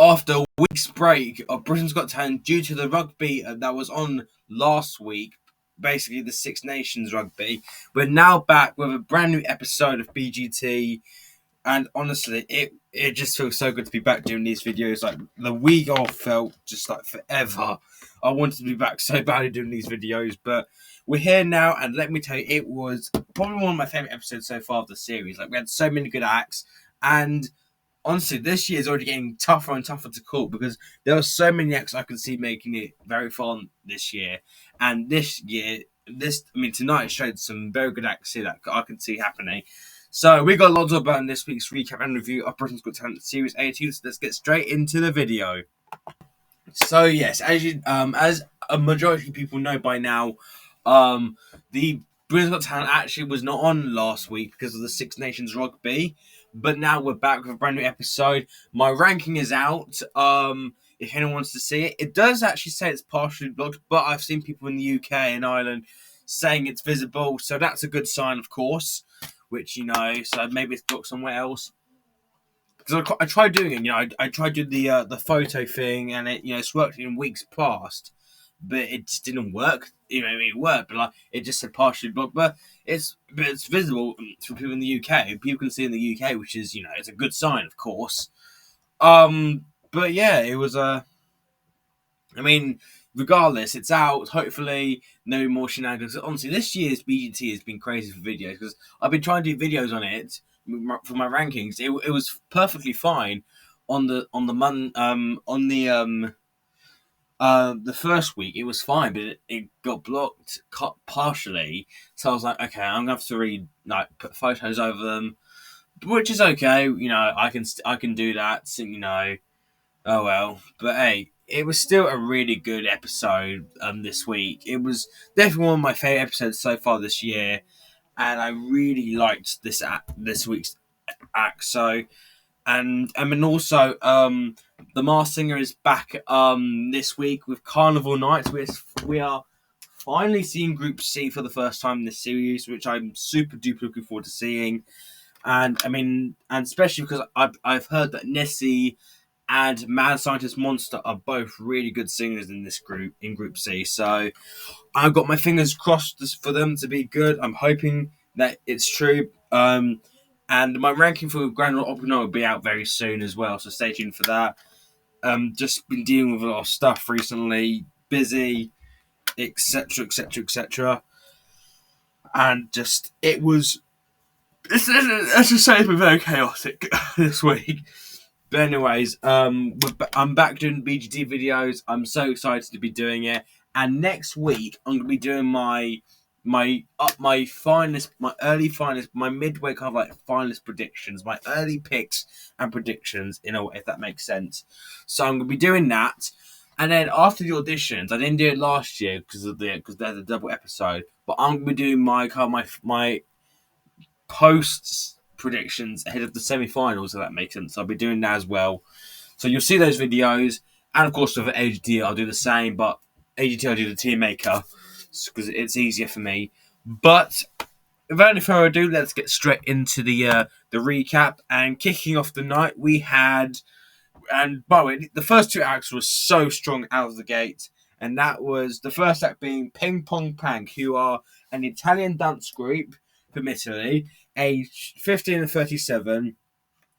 After a week's break of Britain's Got Talent due to the rugby that was on last week, basically the Six Nations Rugby, we're now back with a brand new episode of BGT. And honestly, it just feels so good to be back doing these videos. Like, the week off felt just like forever. I wanted to be back so badly doing these videos, but we're here now, and let me tell you, it was probably one of my favourite episodes so far of the series. Like, we had so many good acts, and honestly, this year is already getting tougher and tougher to call because there are so many acts I could see making it very fun this year. And this year, tonight showed some very good acts here that I can see happening. So we got lots about in this week's recap and review of Britain's Got Talent Series 18. So let's get straight into the video. So yes, as a majority of people know by now, the Britain's Got Talent actually was not on last week because of the Six Nations Rugby, but now we're back with a brand new episode. My ranking is out. If anyone wants to see it, it does actually say it's partially blocked, but I've seen people in the UK and Ireland saying it's visible, so that's a good sign, of course. Which, so maybe it's blocked somewhere else. Because I tried doing it, I tried doing the photo thing, and it's worked in weeks past, but it just didn't work. It worked, but it just said partially blocked. But it's visible for people in the UK. People can see in the UK, which is it's a good sign, of course. But yeah, it was regardless, it's out. Hopefully, no more shenanigans. Honestly, this year's BGT has been crazy for videos because I've been trying to do videos on it for my rankings. It was perfectly fine on the first week. It was fine, but it got blocked partially. So I was like, okay, I'm gonna have to put photos over them, which is okay. I can do that. Oh well, but hey. It was still a really good episode this week. It was definitely one of my favourite episodes so far this year, and I really liked this week's act. So, and also, the Masked Singer is back this week with Carnival Nights. We are finally seeing Group C for the first time in this series, which I'm super duper looking forward to seeing. And especially because I've heard that Nessie and Mad Scientist Monster are both really good singers in Group C. So I've got my fingers crossed for them to be good. I'm hoping that it's true. And my ranking for Grand Opera will be out very soon as well. So stay tuned for that. Just been dealing with a lot of stuff recently, busy, etc., etc., etc. And just let's just say it's been very chaotic this week. But anyways, I'm back doing BGT videos. I'm so excited to be doing it. And next week, I'm going to be doing my finalist, my early finalist, my midway kind of finalist predictions, my early picks and predictions, if that makes sense. So I'm going to be doing that. And then after the auditions, I didn't do it last year because there's a double episode. But I'm going to be doing my posts predictions ahead of the semi-finals, if that makes sense. I'll be doing that as well. So you'll see those videos. And of course, with AGT, I'll do the same. But AGT, I'll do the team maker because it's easier for me. But without any further ado, let's get straight into the recap. And kicking off the night, we had... And by the way, the first two acts were so strong out of the gate. And that was the first act being Ping Pong Pank, who are an Italian dance group from Italy, aged 15 and 37,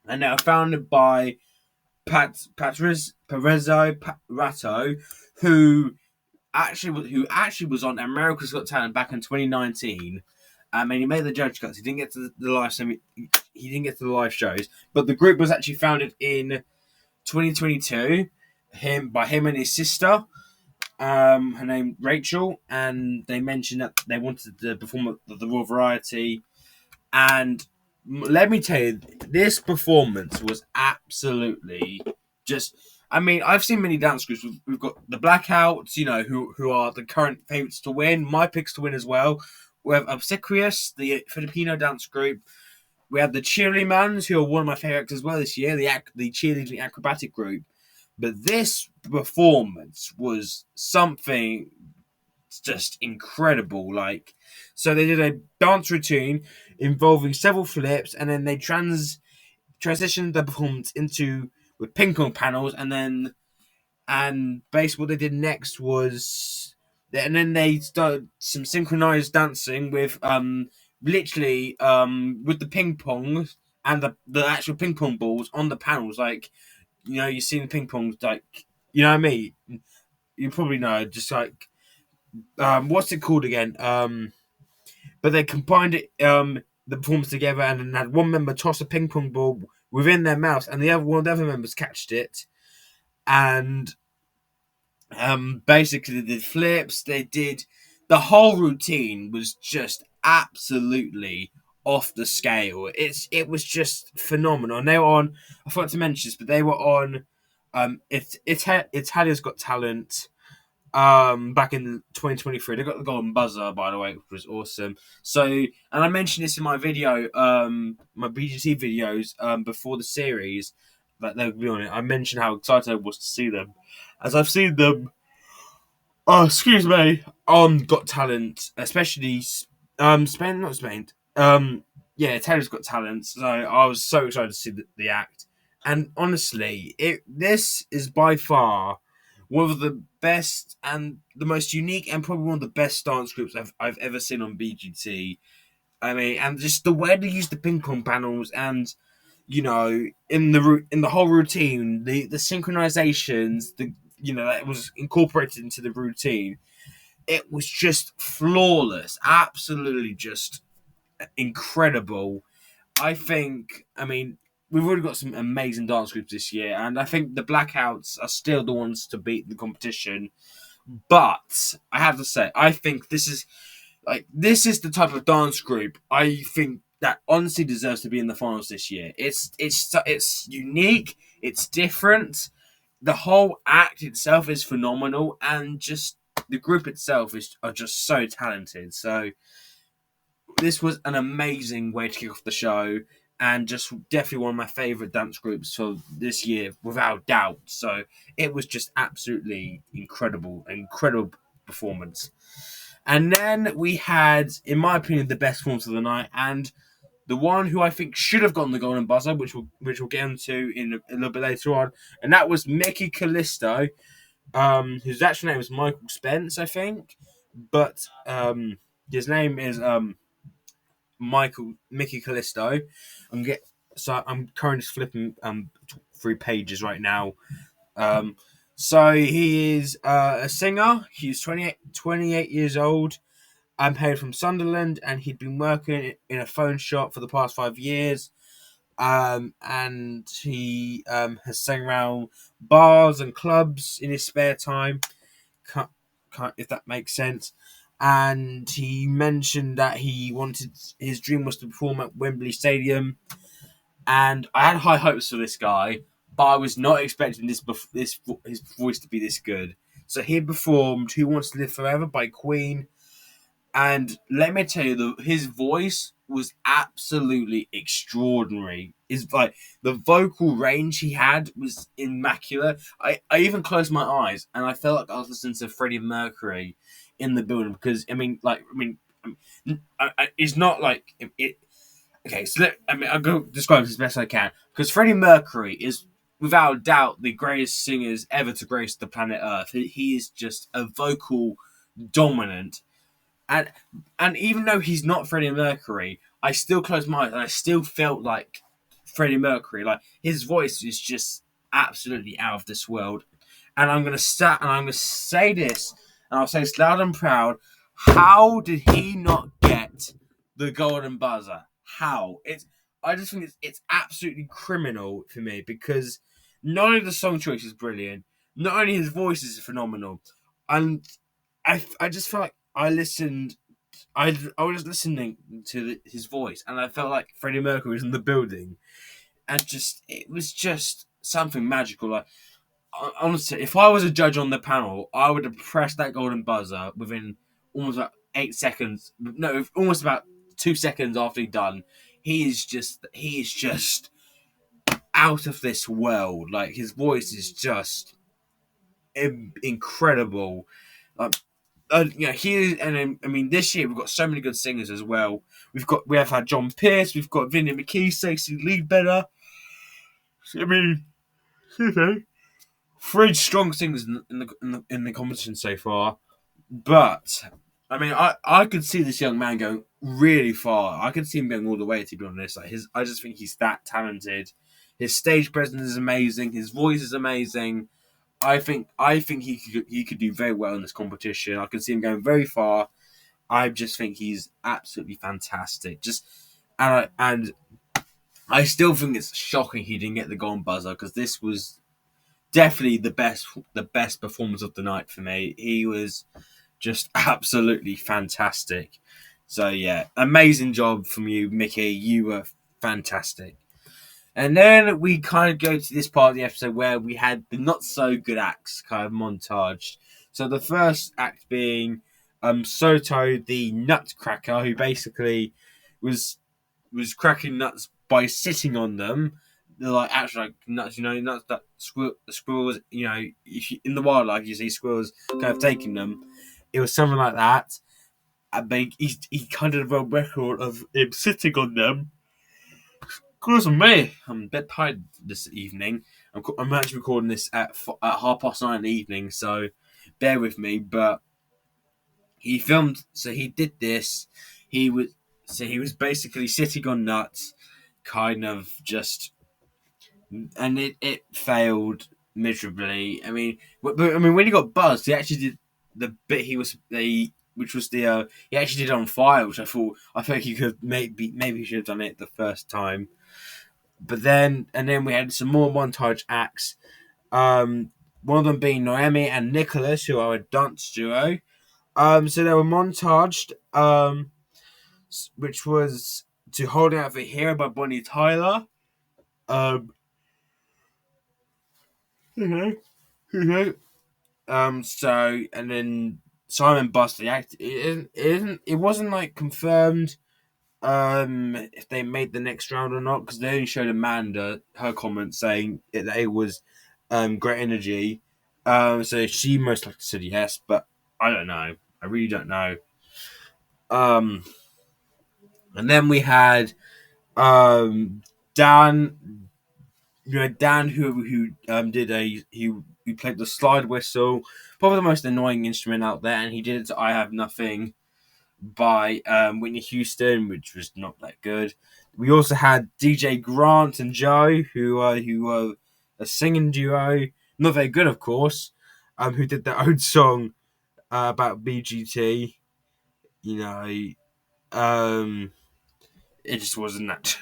and they are founded by Patrizio Ratto, who actually was on America's Got Talent back in 2019. And he made the judge cuts. He didn't get to the live. He didn't get to the live shows. But the group was actually founded in 2022. By him and his sister. Her name Rachel, and they mentioned that they wanted to perform at the Royal Variety. And let me tell you, this performance was absolutely just... I've seen many dance groups. We've got the Blackouts, who are the current favourites to win. My picks to win as well. We have Obsequious, the Filipino dance group. We have the Cheerleaders, who are one of my favourites as well this year, the cheerleading acrobatic group. But this performance was something just incredible. So they did a dance routine involving several flips, and then they transitioned the performance into with ping pong panels, and basically what they did next was, and then they started some synchronized dancing with literally with the ping pong and the actual ping pong balls on the panels, like you see the ping pong, like what I mean. You probably know, just like what's it called again? But they combined it, the performance together, and then had one member toss a ping pong ball within their mouth, and one of the other members catched it, and basically they did flips. They did the whole routine was just absolutely off the scale. It was just phenomenal. And they were on. I forgot to mention this, but they were on. Italia's Got Talent back in 2023. They got the golden buzzer, by the way, which was awesome. So, and I mentioned this in my video, my BGT videos, before the series that they'll be on it. I mentioned how excited I was to see them, as I've seen them. Oh, excuse me. On Got Talent, especially Spain, not Spain. Yeah, Taylor's Got Talent. So I was so excited to see the act, and honestly, this is by far one of the best and the most unique, and probably one of the best dance groups I've ever seen on BGT. I mean, and just the way they use the ping pong panels, and in the whole routine, the synchronizations, that was incorporated into the routine. It was just flawless, absolutely just incredible. I mean, we've already got some amazing dance groups this year, and I think the Blackouts are still the ones to beat the competition. But I have to say, I think this is the type of dance group I think that honestly deserves to be in the finals this year. It's unique, it's different. The whole act itself is phenomenal, and just the group itself are just so talented. So this was an amazing way to kick off the show, and just definitely one of my favourite dance groups for this year, without doubt. So it was just absolutely incredible performance. And then we had, in my opinion, the best performance of the night, and the one who I think should have gotten the golden buzzer, which we'll get into in a little bit later on, and that was Mickey Callisto, whose actual name was Michael Spence, I think, but his name is Mickey Callisto. I'm currently flipping through pages right now. So he is a singer. He's 28 years old. I'm hailed from Sunderland, and he'd been working in a phone shop for the past 5 years. And he has sang around bars and clubs in his spare time. Can't, if that makes sense. And he mentioned that his dream was to perform at Wembley Stadium. And I had high hopes for this guy, but I was not expecting his voice to be this good. So he performed "Who Wants to Live Forever" by Queen, and let me tell you, his voice was absolutely extraordinary. The vocal range he had was immaculate. I even closed my eyes and I felt like I was listening to Freddie Mercury in the building, because it's not like it. Okay, so I'll go describe it as best I can, because Freddie Mercury is without doubt the greatest singers ever to grace the planet Earth. He is just a vocal dominant. And even though he's not Freddie Mercury, I still closed my eyes and I still felt like Freddie Mercury. Like, his voice is just absolutely out of this world. And I'm gonna say this, and I'll say this loud and proud. How did he not get the golden buzzer? How? I just think it's absolutely criminal for me, because not only the song choice is brilliant, not only his voice is phenomenal, and I just felt like I was listening to his voice, and I felt like Freddie Mercury was in the building, and it was just something magical. Like, honestly, if I was a judge on the panel, I would have pressed that golden buzzer within almost about 8 seconds. No, almost about 2 seconds after he'd done. He is just out of this world. Like, his voice is just incredible. This year we've got so many good singers as well. We have had John Pierce, we've got Vinnie McKee, Stacey Lee Better. I mean, Okay. Three strong singers in the competition so far, but I mean, I could see this young man going really far. I could see him going all the way. To be honest, I just think he's that talented. His stage presence is amazing. His voice is amazing. I think he could do very well in this competition. I can see him going very far. I just think he's absolutely fantastic. And I still think it's shocking he didn't get the golden buzzer, because this was definitely the best performance of the night for me. He was just absolutely fantastic. So yeah, amazing job from you, Mickey. You were fantastic. And then we kind of go to this part of the episode where we had the not so good acts kind of montaged. So the first act being Soto the Nutcracker, who basically was cracking nuts by sitting on them. They're like actually like nuts, nuts that squirrels, if you, in the wildlife you see squirrels kind of taking them. It was something like that. But he kind of a record of him sitting on them. Cause me, I'm a bit tired this evening. I'm actually recording this at 9:30 in the evening, so bear with me. But he filmed, so he did this. He was basically sitting on nuts, kind of just, and it failed miserably. I mean, when he got buzzed, he actually did the bit which was he actually did it on fire, which I think he could maybe he should have done it the first time. But then we had some more montage acts. One of them being Noemi and Nicholas, who are a dance duo. So they were montaged. Which was to Holding Out for Hero by Bonnie Tyler. Um, you know. So and then Simon Bust the act. It wasn't like confirmed. If they made the next round or not, because they only showed Amanda her comment saying that it was great energy. So she most likely said yes, but I don't know. I really don't know. Um, and then we had Dan. Dan who did he played the slide whistle, probably the most annoying instrument out there, and he did it to "I Have Nothing" by Whitney Houston, which was not that good. We also had DJ Grant and Joe, who were a singing duo, not very good, of course, who did their own song about BGT. You know, it just wasn't that.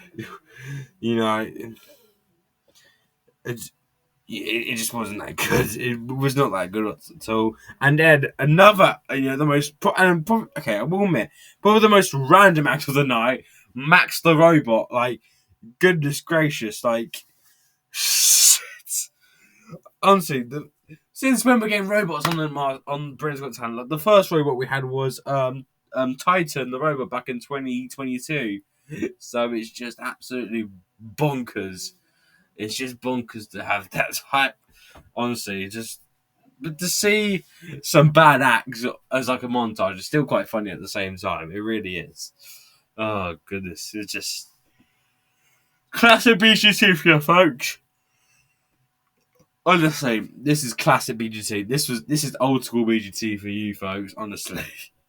you know, it, it just wasn't that good. It was not that good at all. And then another, the most, okay, I will admit, probably the most random act of the night, Max the Robot. Like, goodness gracious, like, shit. Honestly, since when we're getting robots on Britain's Got Talent, like, the first robot we had was Titan the robot back in 2022. So it's just absolutely bonkers. It's just bonkers to have that type. Honestly, just but to see some bad acts as like a montage is still quite funny at the same time. It really is. Oh goodness, it's just classic BGT for you folks. Honestly, this is classic BGT. This is old school BGT for you folks. Honestly,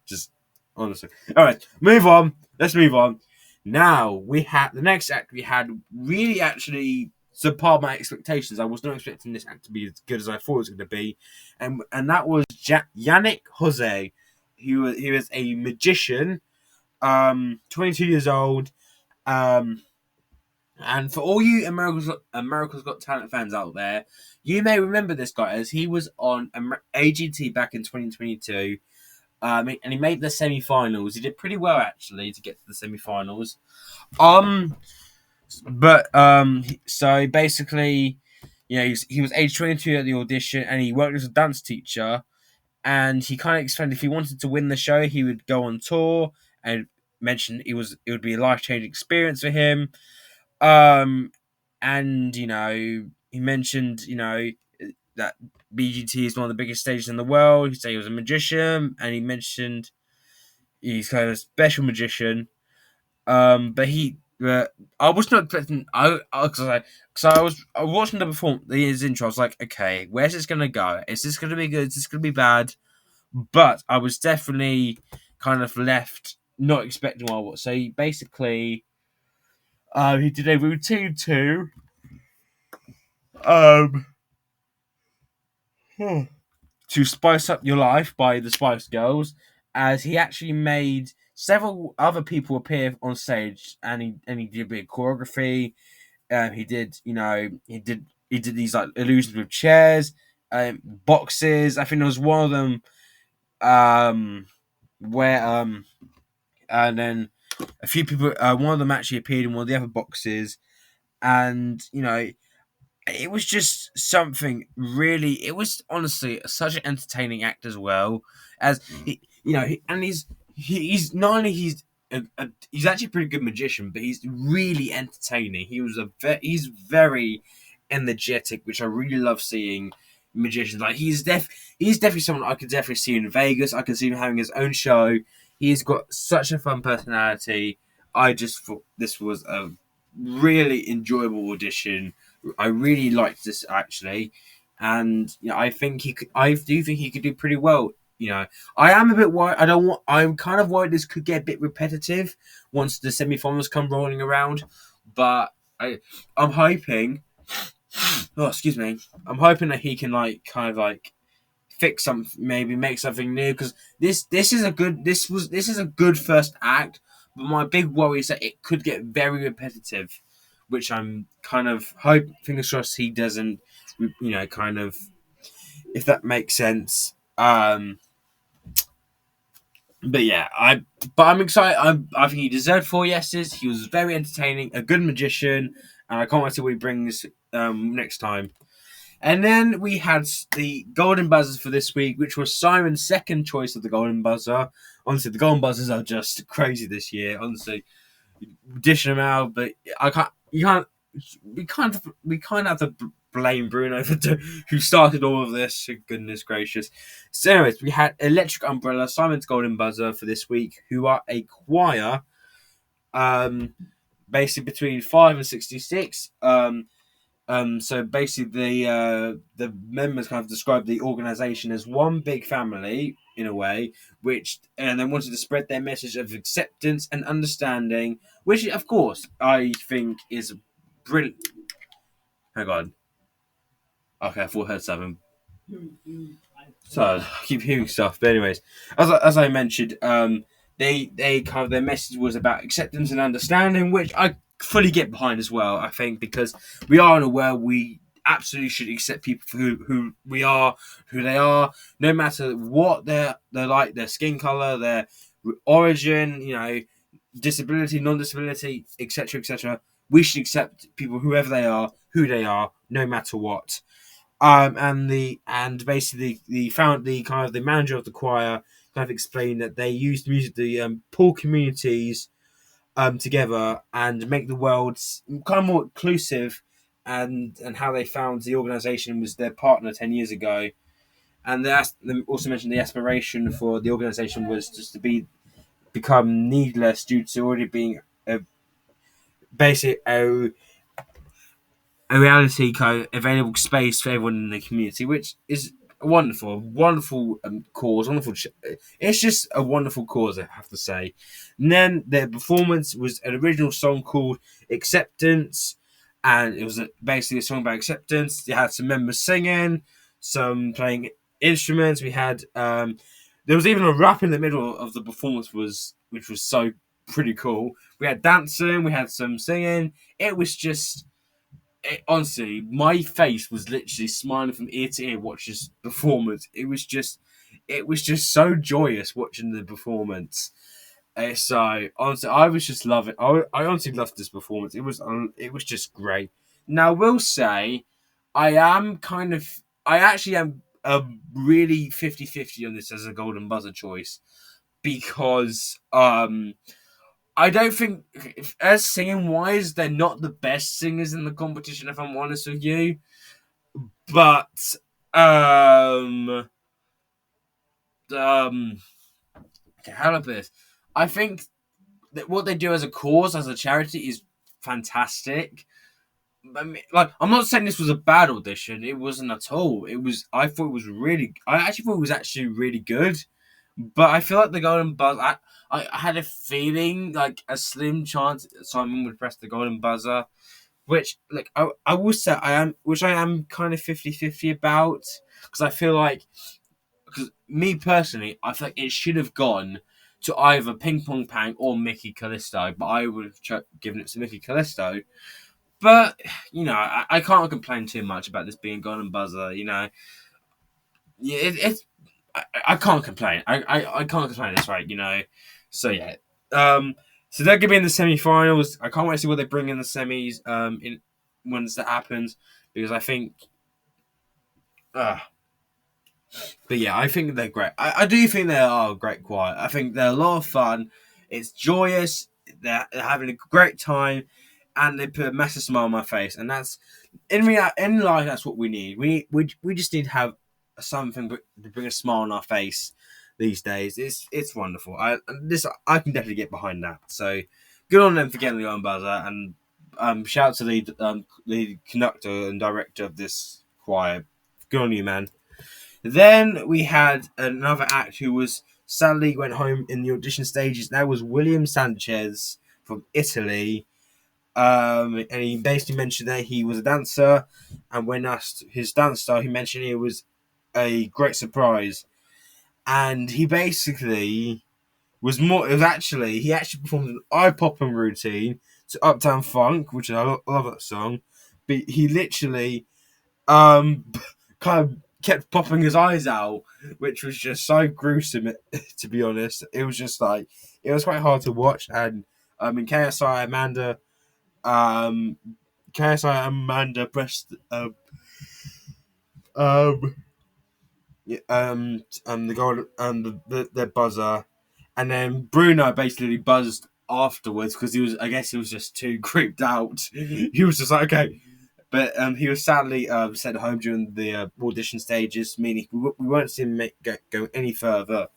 just honestly. All right, move on. Let's move on. Now we have the next act. We had really actually surpassed my expectations. I was not expecting this act to be as good as I thought it was going to be, and that was Yannick Jose. He was a magician, 22 years old. And for all you America's Got Talent fans out there, you may remember this guy as he was on AGT back in 2022. And he made the semi-finals. He did pretty well actually to get to the semi-finals. So basically, he was age 22 at the audition, and he worked as a dance teacher. And he kind of explained if he wanted to win the show, he would go on tour, and mentioned it would be a life-changing experience for him. And he mentioned that BGT is one of the biggest stages in the world. He said he was a magician, and he mentioned he's kind of a special magician. But But I was not expecting. I was watching the perform his intro. I was like, okay, where's this gonna go? Is this gonna be good? Is this gonna be bad? But I was definitely kind of left not expecting what I was. So he did a routine too. Um, to Spice Up Your Life by the Spice Girls, as he actually made several other people appear on stage, and he did a bit of choreography. He did, he did these like illusions with chairs, boxes. I think there was one of them, where and then a few people, one of them actually appeared in one of the other boxes, and it was just something really. It was honestly such an entertaining act as well as and he's not only he's actually a pretty good magician, but he's really entertaining. He's very energetic, which I really love seeing magicians. Like he's definitely someone I could definitely see in Vegas. I can see him having his own show. He's got such a fun personality. I just thought this was a really enjoyable audition. I really liked this actually, and I think he could. I do think he could do pretty well. I am a bit worried. I'm kind of worried this could get a bit repetitive once the semi-finals come rolling around. But I'm hoping. Oh, excuse me. I'm hoping that he can kind of fix some, maybe make something new, because this is a good this is a good first act. But my big worry is that it could get very repetitive, which I'm kind of fingers crossed he doesn't, kind of, if that makes sense. But yeah, I'm excited. I think he deserved 4 yeses. He was very entertaining, a good magician, and I can't wait till he brings next time. And then we had the Golden Buzzers for this week, which was Simon's second choice of the Golden Buzzer. Honestly, the Golden Buzzers are just crazy this year. Honestly, dishing them out, but I can't. You can't. We kind of have to blame Bruno who started all of this. Goodness gracious. So, anyways, we had Electric Umbrella, Simon's Golden Buzzer for this week, who are a choir, um, basically between 5 and 66. So basically, the members kind of described the organization as one big family in a way, and they wanted to spread their message of acceptance and understanding, which of course I think is brilliant. Hang on, okay, I thought I heard something. So I keep hearing stuff, but anyways, as I mentioned, they kind of their message was about acceptance and understanding, which I fully get behind as well. I think because we are in a world we absolutely should accept people for who we are, who they are, no matter what they're like, their skin color, their origin, disability, non-disability, etc., etc. We should accept people whoever they are, who they are, no matter what. And basically the kind of the manager of the choir kind of explained that they used music, the poor communities together, and make the world kind of more inclusive, and how they found the organization was their partner 10 years ago. And they also mentioned the aspiration for the organization was just to become needless due to already being a basic a reality kind of available space for everyone in the community, which is wonderful cause, wonderful. It's just a wonderful cause, I have to say. And then their performance was an original song called "Acceptance," and it was basically a song about acceptance. They had some members singing, some playing instruments. We had there was even a rap in the middle of the performance, which was so pretty cool. We had dancing, we had some singing. It was just honestly, my face was literally smiling from ear to ear watching this performance. It was just so joyous watching the performance. So honestly, I was just loving. I honestly loved this performance. It was just great. Now, I will say, I actually am really 50-50 on this as a Golden Buzzer choice, because I don't think, as singing wise, they're not the best singers in the competition, if I'm honest with you. But um um how about this? I think that what they do as a cause, as a charity, is fantastic. I mean, like, I'm not saying this was a bad audition. It wasn't at all. It was. I thought it was really. I actually thought it was actually really good. But I feel like the golden buzzer. I had a feeling like a slim chance Simon would press the golden buzzer, which like I will say I am kind of 50-50 about, because I feel like, because me personally, I feel like it should have gone to either Ping Pong Pang or Mickey Callisto, but I would have given it to Mickey Callisto. But I can't complain too much about this being golden buzzer. Yeah, it's I can't complain. I can't complain. That's right. So yeah. So they're gonna be in the semi-finals. I can't wait to see what they bring in the semis. In once that happens, because I think. Uh, but yeah, I think they're great. I do think they are a great choir. I think they're a lot of fun. It's joyous. They're having a great time, and they put a massive smile on my face. And that's in life. That's what we need. We just need to have something to bring a smile on our face these days. It's wonderful. I can definitely get behind that. So good on them for getting the own buzzer, and shout out to the conductor and director of this choir. Good on you, man. Then we had another act who was sadly went home in the audition stages. That was William Sanchez from Italy. And he basically mentioned that he was a dancer, and when asked his dance style, he mentioned it was a great surprise. And he basically was more. It was actually he actually performed an eye popping routine to Uptown Funk, which I love that song. But he literally um kind of kept popping his eyes out, which was just so gruesome. To be honest, it was just like it was quite hard to watch. And in KSI um Amanda pressed um the goal the buzzer, and then Bruno basically buzzed afterwards because I guess he was just too creeped out. He was just like, okay. But he was sadly sent home during the audition stages, meaning we won't see him go any further.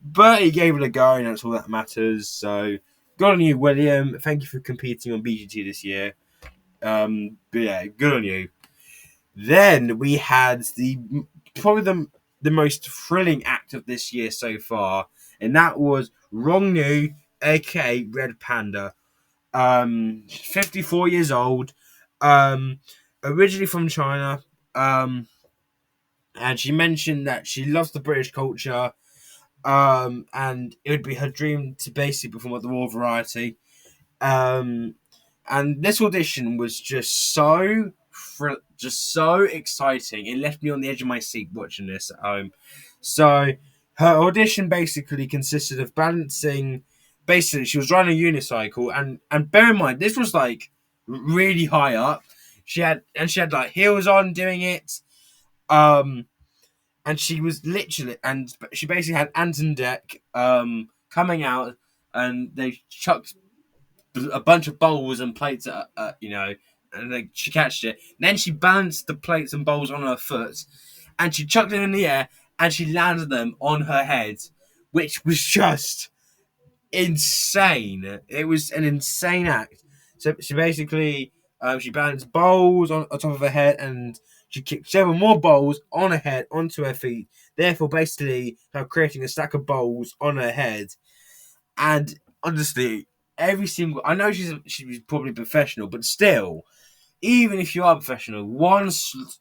But he gave it a go, and that's all that matters. So, good on you, William. Thank you for competing on BGT this year. But yeah, good on you. Then we had probably the most thrilling act of this year so far, and that was Rongnu, aka Red Panda. 54 years old, originally from China, and she mentioned that she loves the British culture, and it would be her dream to basically perform at the Royal Variety. Um, and this audition was just so exciting. It left me on the edge of my seat watching this at home. So her audition basically consisted of balancing. Basically, she was riding a unicycle, and bear in mind this was like really high up. She had like heels on doing it. And she was literally, and she basically had Anton Deck coming out, and they chucked a bunch of bowls and plates and then she catched it. Then she balanced the plates and bowls on her foot, and she chucked them in the air, and she landed them on her head, which was just insane. It was an insane act. So she basically she balanced bowls on top of her head, and she kicked several more bowls on her head onto her feet. Therefore, basically, her creating a stack of bowls on her head. And honestly, every single I know she's probably professional, but still, even if you are professional, one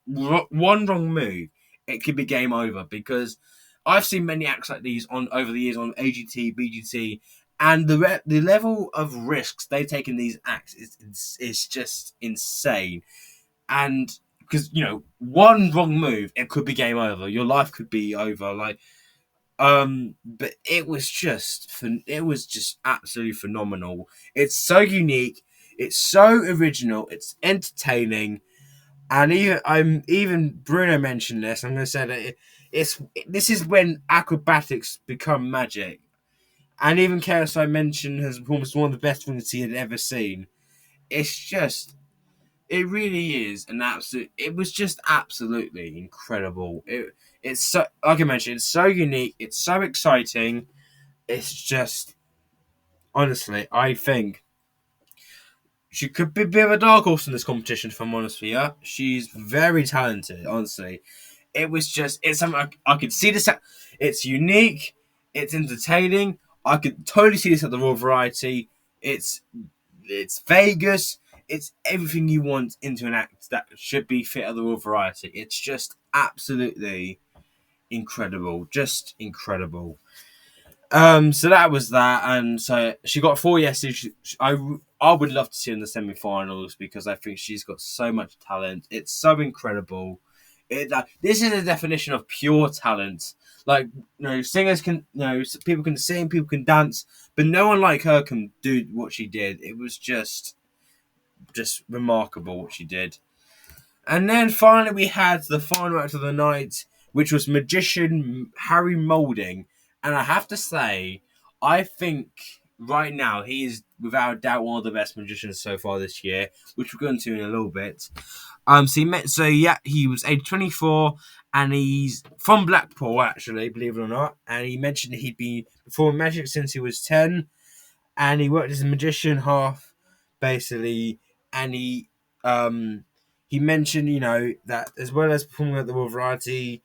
wrong move, it could be game over. Because I've seen many acts like these on over the years on AGT, BGT, and the level of risks they take in these acts is just insane. And because one wrong move, it could be game over. Your life could be over. But it was just absolutely phenomenal. It's so unique, it's so original, it's entertaining, and even Bruno mentioned this. I'm going to say that this is when acrobatics become magic, and even KSI mentioned has almost one of the best things he had ever seen. It's just. It really is an absolute. It was just absolutely incredible. It's so, like I mentioned, it's so unique. It's so exciting. It's just honestly, I think She could be a bit of a dark horse in this competition, if I'm honest with you. She's very talented, honestly. It was just, it's something I could see this. It's unique, it's entertaining. I could totally see this at the Royal Variety. It's it's Vegas. It's everything you want into an act that should be fit at the Royal Variety. It's just absolutely incredible, just incredible. So that was that, and so she got 4 yeses. I would love to see her in the semi-finals because I think she's got so much talent. It's so incredible. This is the definition of pure talent. Like, singers can, people can sing, people can dance, but no one like her can do what she did. It was just remarkable what she did. And then finally we had the final act of the night, which was magician Harry Moulding. And I have to say, I think right now he is without doubt one of the best magicians so far this year, which we're going to in a little bit. He was age 24 and he's from Blackpool actually, believe it or not. And he mentioned he'd been performing magic since he was 10, and he worked as a magician half basically, and he mentioned, that as well as performing at the Royal Variety,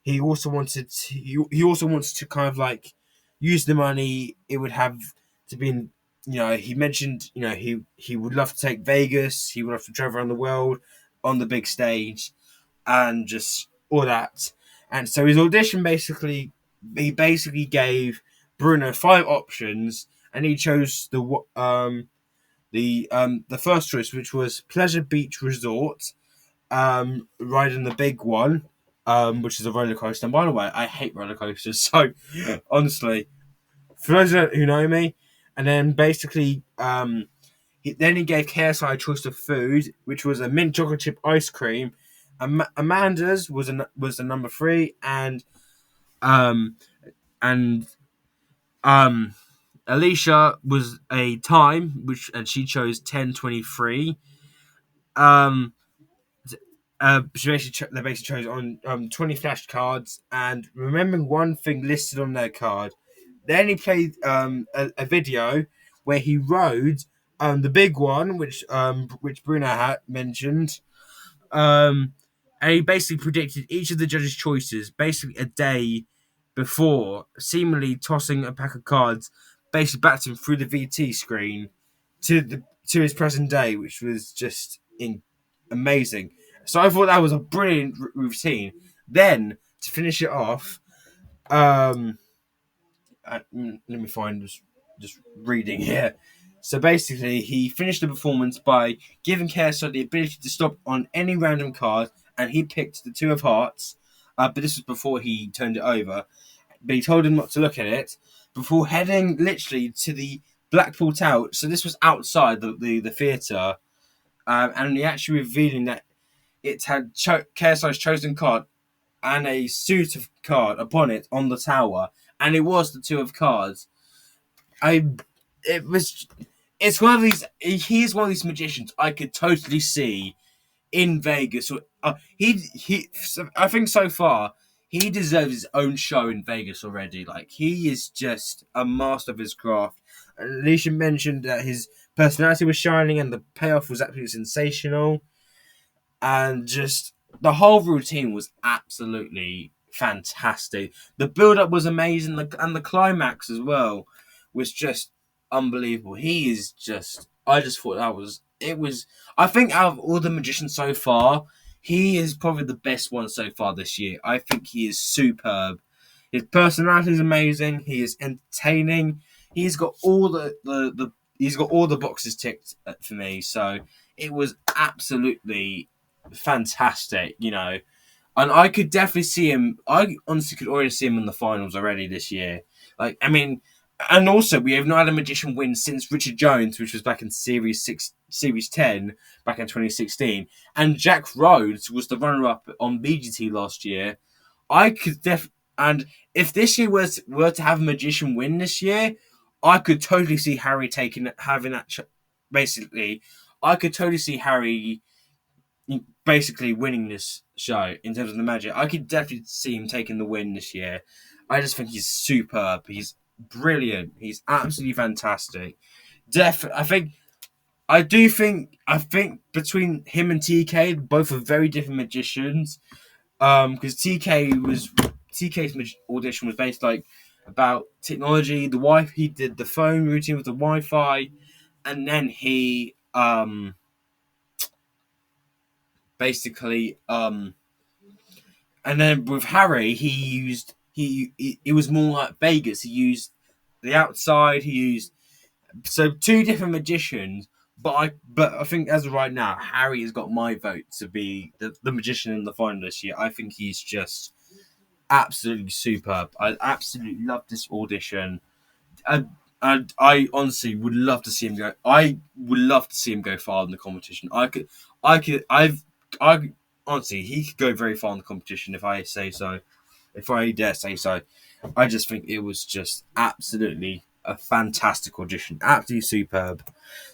he also wants to kind of like use the money it would have to be in, he mentioned, he would love to take Vegas, he would love to travel around the world on the big stage and just all that. And so his audition he basically gave Bruno 5 options, and he chose the first choice, which was Pleasure Beach Resort, riding the big one, which is a roller coaster. And by the way, I hate roller coasters, so honestly, for those who know me, and then basically, he gave KSI a choice of food, which was a mint chocolate chip ice cream. Amanda's was the number 3, um, and Alicia was a time, and she chose 10:23. Um, they basically chose on 20 flashcards, and remembering one thing listed on their card. Then he played a video where he rode the big one, which Bruno had mentioned. Um, and he basically predicted each of the judges' choices basically a day before, seemingly tossing a pack of cards basically back to him through the VT screen to his present day, which was just amazing. So I thought that was a brilliant routine. Then to finish it off, let me find just reading here. So basically, he finished the performance by giving KSI the ability to stop on any random card, and he picked the 2 of Hearts. But this was before he turned it over. But he told him not to look at it before heading literally to the Blackpool Tower. So this was outside the theatre, and he actually revealing that it had KSI's chosen card and a suit of card upon it on the tower, and it was the 2 of Cards. I, it was, it's one of these. He's one of these magicians I could totally see in Vegas. I think so far he deserves his own show in Vegas already. Like, he is just a master of his craft. Alicia mentioned that his personality was shining and the payoff was absolutely sensational, and just the whole routine was absolutely fantastic. The build up was amazing, and the climax as well was just unbelievable. He is just, I just thought that was, it was, I think out of all the magicians so far, he is probably the best one so far this year. I think he is superb. His personality is amazing. He is entertaining. He's got all he's got all the boxes ticked for me. So it was absolutely fantastic, and I could definitely see him. I honestly could already see him in the finals already this year. Like, I mean, and also we have not had a magician win since Richard Jones, which was back in Series 10, back in 2016, and Jack Rhodes was the runner-up on BGT last year. I could and if this year were to have a magician win this year, I could totally see Harry having that. Basically, I could totally see Harry basically winning this show in terms of the magic. I could definitely see him taking the win this year. I just think he's superb. He's brilliant. He's absolutely fantastic. I think I think between him and TK, both are very different magicians. Because TK's audition was based like about technology. He did the phone routine with the Wi-Fi, and then he basically and then with Harry he was more like Vegas. He used the outside. He used so two different magicians. But I think as of right now, Harry has got my vote to be the magician in the final this year. I think he's just absolutely superb. I absolutely love this audition. I honestly would love to see him go. I would love to see him go far in the competition. I honestly, he could go very far in the competition if I say so. If I dare say so. I just think it was just absolutely a fantastic audition. Absolutely superb.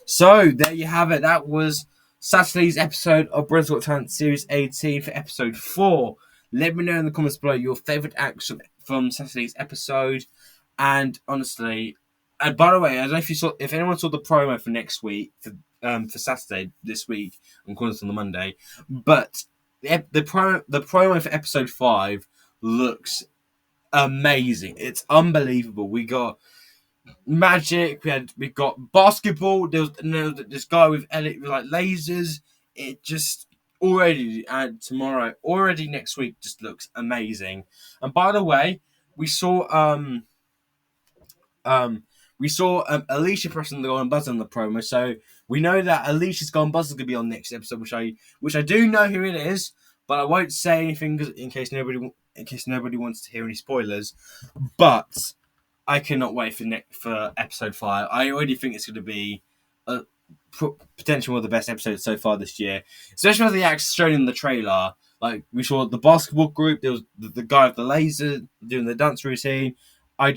So there you have it. That was Saturday's episode of Britain's Got Talent Series 18 for episode 4. Let me know in the comments below your favourite acts from Saturday's episode. And honestly, and by the way, I don't know if anyone saw the promo for next week for Saturday this week. I'm calling this on the Monday, but the promo for episode 5 looks amazing. It's unbelievable. We got magic. We got basketball. There was this guy with like lasers. It just already and tomorrow, already next week, just looks amazing. And by the way, we saw Alicia pressing the golden buzzer on the promo, so we know that Alicia's golden buzzer is going to be on next episode, which I do know who it is, but I won't say anything in case nobody wants to hear any spoilers. But I cannot wait for episode 5. I already think it's going to be a potentially one of the best episodes so far this year, especially with the acts shown in the trailer. Like we saw the basketball group, there was the guy with the laser doing the dance routine. I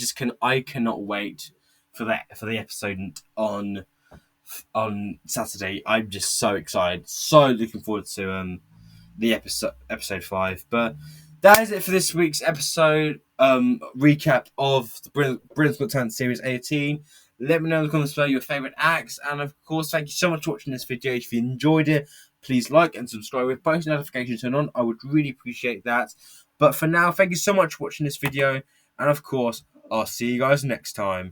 cannot wait for the episode on Saturday. I'm just so excited, so looking forward to the episode 5. But that is it for this week's episode recap of the Britain's Got Talent Series 18. Let me know in the comments below your favourite acts, and of course, thank you so much for watching this video. If you enjoyed it, please like and subscribe with post notifications turned on. I would really appreciate that. But for now, thank you so much for watching this video, and of course, I'll see you guys next time.